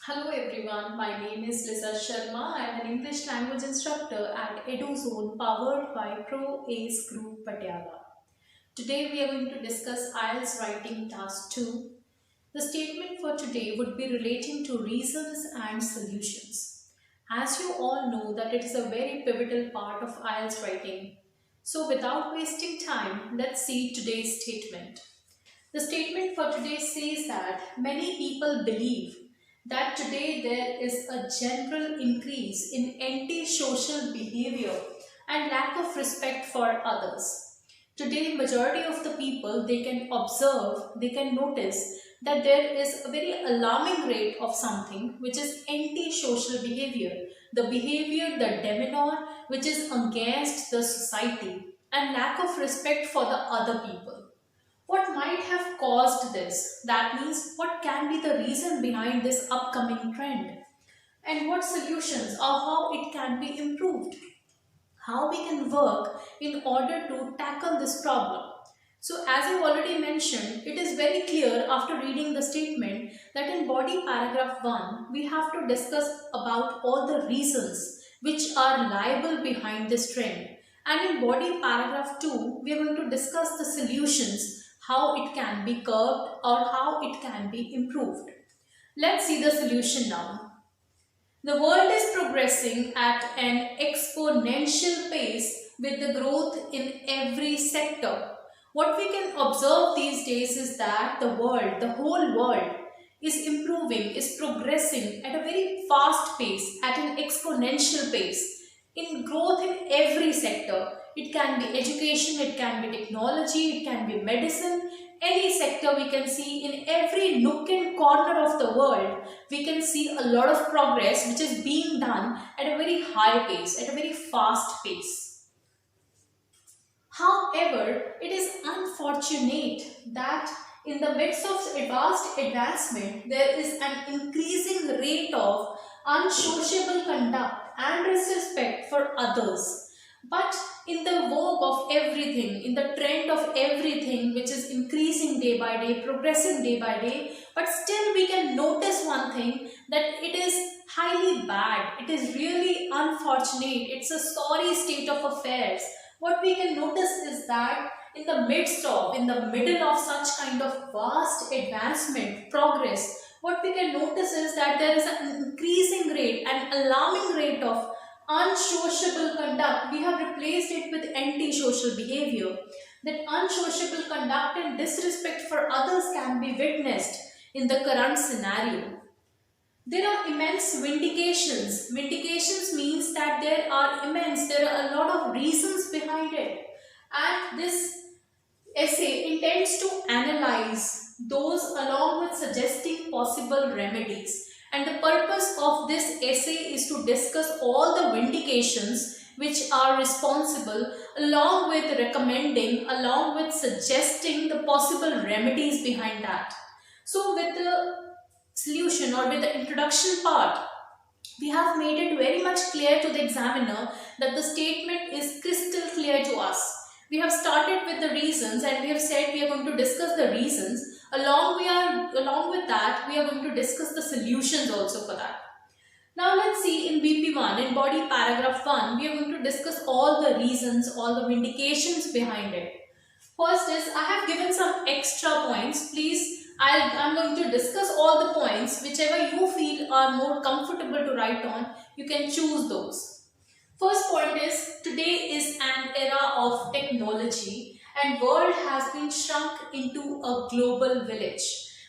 Hello everyone, my name is Lisa Sharma. I am an English language instructor at EduZone powered by Pro Ace Group Patiala. Today we are going to discuss IELTS Writing Task 2. The statement for today would be relating to reasons and solutions. As you all know that it is a very pivotal part of IELTS writing. So without wasting time, let's see today's statement. The statement for today says that many people believe that today there is a general increase in anti-social behavior and lack of respect for others. Today, majority of the people, they can observe, they can notice that there is a very alarming rate of something which is anti-social behavior, the behavior, the demeanor which is against the society, and lack of respect for the other people. What might have caused this? That means what can be the reason behind this upcoming trend? And what solutions or how it can be improved? How we can work in order to tackle this problem? So as I've already mentioned, it is very clear after reading the statement that in body paragraph 1, we have to discuss about all the reasons which are liable behind this trend. And in body paragraph 2, we are going to discuss the solutions, how it can be curbed or how it can be improved. Let's see the solution now. The world is progressing at an exponential pace with the growth in every sector. What we can observe these days is that the world, the whole world, is improving, is progressing at a very fast pace, at an exponential pace, in growth in every sector. It can be education, it can be technology, it can be medicine, any sector we can see in every nook and corner of the world. We can see a lot of progress which is being done at a very high pace, at a very fast pace. However, it is unfortunate that in the midst of vast advancement, there is an increasing rate of unsociable conduct and disrespect for others. But in the vogue of everything, in the trend of everything which is increasing day by day, progressing day by day, but still we can notice one thing, that it is highly bad. It is really unfortunate. It's a sorry state of affairs. What we can notice is that in the midst of, in the middle of such kind of vast advancement, progress, what we can notice is that there is an increasing rate, an alarming rate of unsociable conduct. We have replaced it with antisocial behavior. That unsociable conduct and disrespect for others can be witnessed in the current scenario. There are immense vindications. Vindications means that there are a lot of reasons behind it. And this essay intends to analyze those along with suggesting possible remedies. And the purpose of this essay is to discuss all the vindications which are responsible, along with recommending, along with suggesting the possible remedies behind that. So with the solution or with the introduction part, we have made it very much clear to the examiner that the statement is crystal clear to us. We have started with the reasons and we have said we are going to discuss the reasons. Along with that, we are going to discuss the solutions also for that. Now let's see in BP1, in body paragraph 1, we are going to discuss all the reasons, all the vindications behind it. First is, I have given some extra points. Please, I'm going to discuss all the points. Whichever you feel are more comfortable to write on, you can choose those. First point is, today is an era of technology and world has been shrunk into a global village.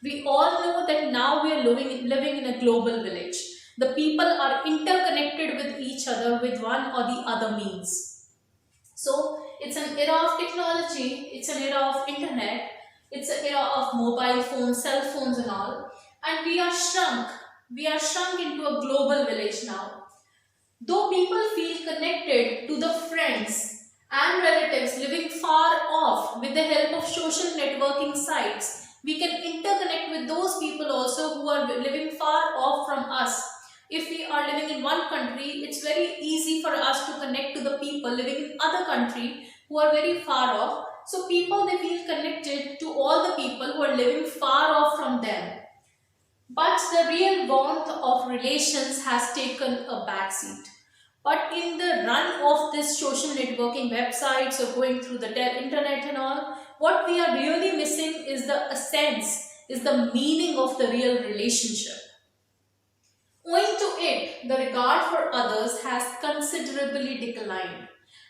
We all know that now we are living in a global village. The people are interconnected with each other with one or the other means. So it's an era of technology, it's an era of internet, it's an era of mobile phones, cell phones and all. And we are shrunk into a global village now. Though people feel connected to the friends and relatives living far off with the help of social networking sites, we can interconnect with those people also who are living far off from us. If we are living in one country, it's very easy for us to connect to the people living in other country who are very far off. So people, they feel connected to all the people who are living far off from them. But the real warmth of relations has taken a backseat. But in the run of this social networking websites or going through the internet and all, what we are really missing is the essence, is the meaning of the real relationship. Owing to it, the regard for others has considerably declined.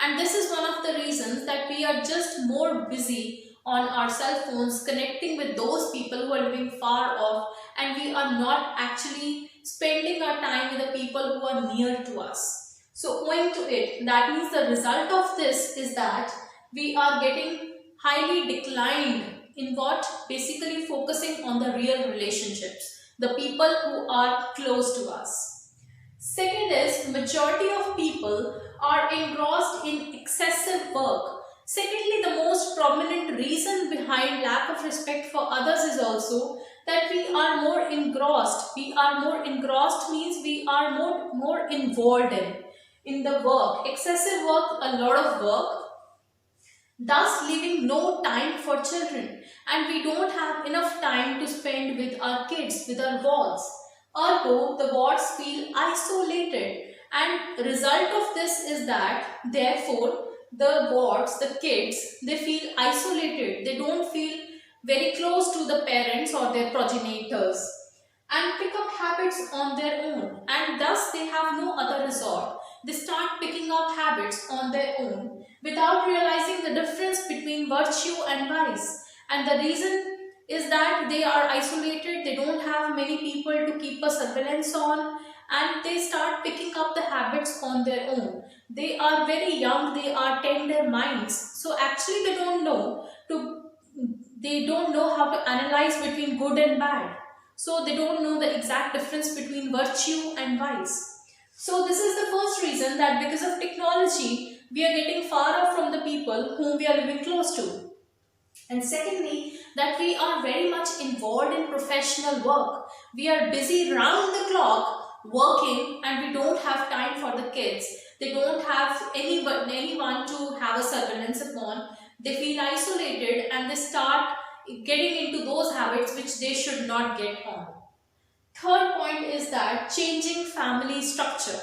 And this is one of the reasons that we are just more busy on our cell phones connecting with those people who are living far off, and we are not actually spending our time with the people who are near to us. So owing to it, that means the result of this is that we are getting highly declined in what? Basically focusing on the real relationships, the people who are close to us. Second is majority of people are engrossed in excessive work. Secondly, the most prominent reason behind lack of respect for others is also that we are more engrossed. We are more engrossed means we are more involved in the work. Excessive work, a lot of work, thus leaving no time for children, and we don't have enough time to spend with our kids, with our wards. Ergo, the wards feel isolated, and result of this is that therefore the wards, the kids, they feel isolated. They don't feel very close to the parents or their progenitors and pick up habits on their own, and thus they have no other resort. They start picking up habits on their own without realizing the difference between virtue and vice. And the reason is that they are isolated, they don't have many people to keep a surveillance on, and they start picking up the habits on their own. They are very young, they are tender minds, so actually they don't know how to analyze between good and bad. So they don't know the exact difference between virtue and vice. So this is the first reason, that because of technology, we are getting far off from the people whom we are living close to. And secondly, that we are very much involved in professional work. We are busy round the clock working, and we don't have time for the kids. They don't have anyone to have a surveillance upon. They feel isolated, and they start getting into those habits which they should not get on. Third point is that changing family structure.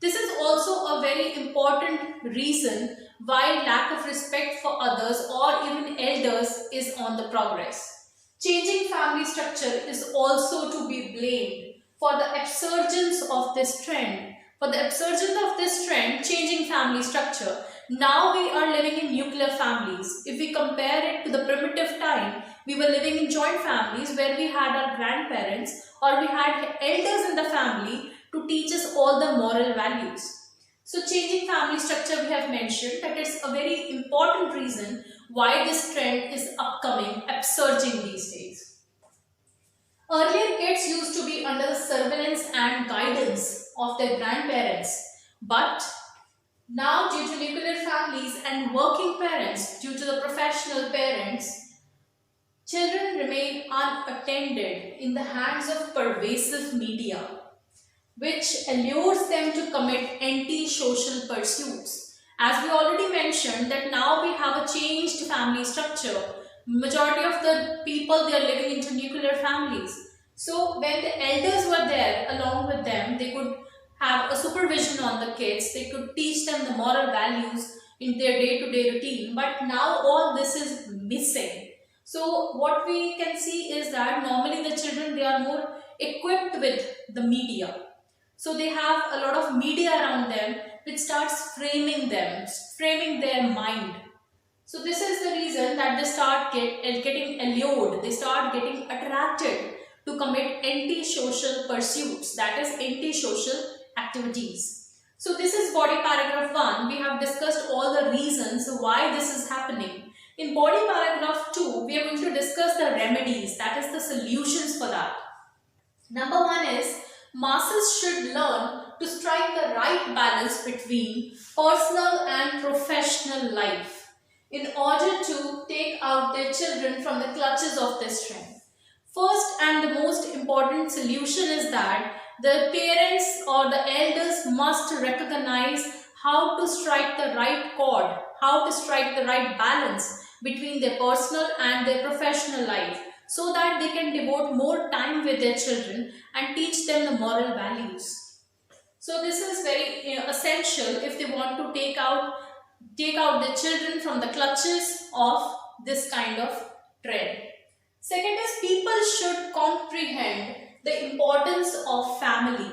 This is also a very important reason why lack of respect for others or even elders is on the progress. Changing family structure is also to be blamed for the upsurgence of this trend. For the upsurgence of this trend, changing family structure. Now we are living in nuclear families. If we compare it to the primitive time, we were living in joint families where we had our grandparents or we had elders in the family to teach us all the moral values. So changing family structure, we have mentioned that it's a very important reason why this trend is upcoming, upsurging these days. Earlier, kids used to be under the surveillance and guidance of their grandparents, but now due to nuclear families and working parents, due to the professional parents, children remain unattended in the hands of pervasive media, which allures them to commit anti-social pursuits. As we already mentioned, that now we have a changed family structure. Majority of the people, they are living into nuclear families. So when the elders were there along with them, they could have a supervision on the kids. They could teach them the moral values in their day-to-day routine. But now all this is missing. So what we can see is that normally the children, they are more equipped with the media. So they have a lot of media around them which starts framing them, framing their mind. So this is the reason that they start getting allured, they start getting attracted to commit anti-social pursuits, that is anti-social activities. So this is body paragraph 1. We have discussed all the reasons why this is happening. In body paragraph 2, we are going to discuss the remedies, that is the solutions for that. Number 1 is masses should learn to strike the right balance between personal and professional life in order to take out their children from the clutches of this trend. First and the most important solution is that the parents or the elders must recognize how to strike the right chord, how to strike the right balance between their personal and their professional life. so that they can devote more time with their children and teach them the moral values. So this is very essential if they want to take out the children from the clutches of this kind of trend. Second is, people should comprehend the importance of family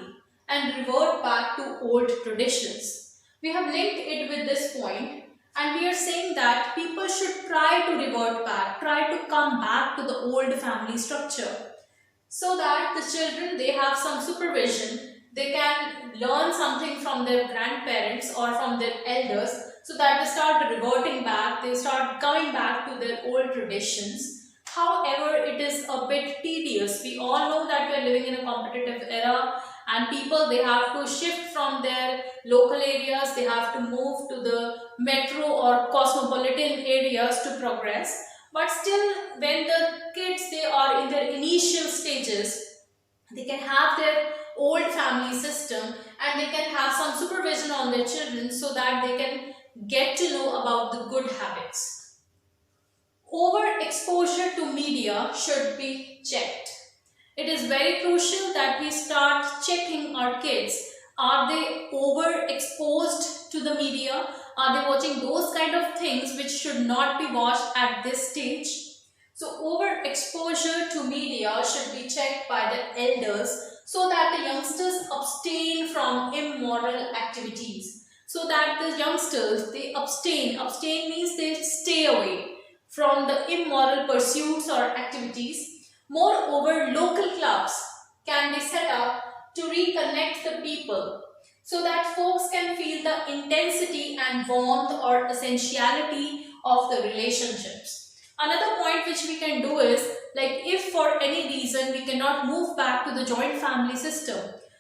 and revert back to old traditions. We have linked it with this point, and we are saying that people should try to revert back, try to come back to the old family structure, so that the children, they have some supervision, they can learn something from their grandparents or from their elders, so that they start reverting back, they start coming back to their old traditions. However, it is a bit tedious. We all know that we are living in a competitive era, and people, they have to shift from their local areas, they have to move to the metro or cosmopolitan areas to progress. But still, when the kids, they are in their initial stages, they can have their old family system and they can have some supervision on their children, so that they can get to know about the good habits. Overexposure to media should be checked. It is very crucial that we start checking our kids. Are they overexposed to the media? Are they watching those kind of things which should not be watched at this stage? So overexposure to media should be checked by the elders, so that the youngsters abstain from immoral activities. So that the youngsters, they abstain. Abstain means they stay away from the immoral pursuits or activities. Moreover, local clubs can be set up to reconnect the people, so that folks can feel the intensity and warmth or essentiality of the relationships. Another point which we can do is, like, if for any reason we cannot move back to the joint family system,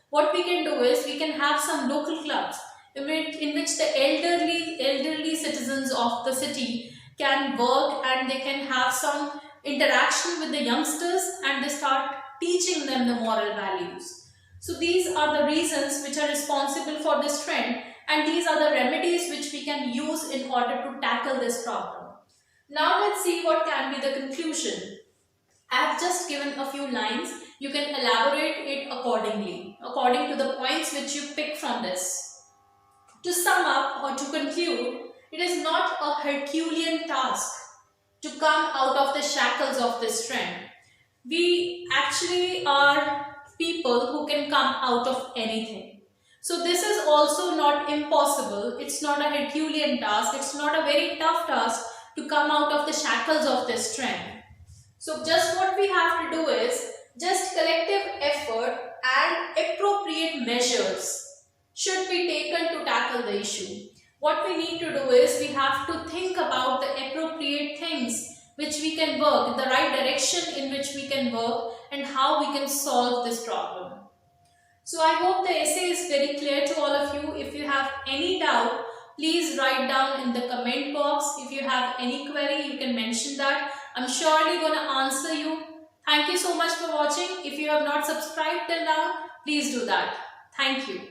what we can do is we can have some local clubs in which the elderly citizens of the city can work, and they can have some interaction with the youngsters, and they start teaching them the moral values. So these are the reasons which are responsible for this trend, and these are the remedies which we can use in order to tackle this problem. Now let's see what can be the conclusion. I have just given a few lines. You can elaborate it accordingly, according to the points which you pick from this. To sum up or to conclude, it is not a Herculean task to come out of the shackles of this trend. We actually are people who can come out of anything. So this is also not impossible. It's not a Herculean task. It's not a very tough task to come out of the shackles of this trend. So just what we have to do is, just collective effort and appropriate measures should be taken to tackle the issue. What we need to do is, we have to think about the appropriate things which we can work, the right direction in which we can work, and how we can solve this problem. So I hope the essay is very clear to all of you. If you have any doubt, please write down in the comment box. If you have any query, you can mention that. I'm surely going to answer you. Thank you so much for watching. If you have not subscribed till now, please do that. Thank you.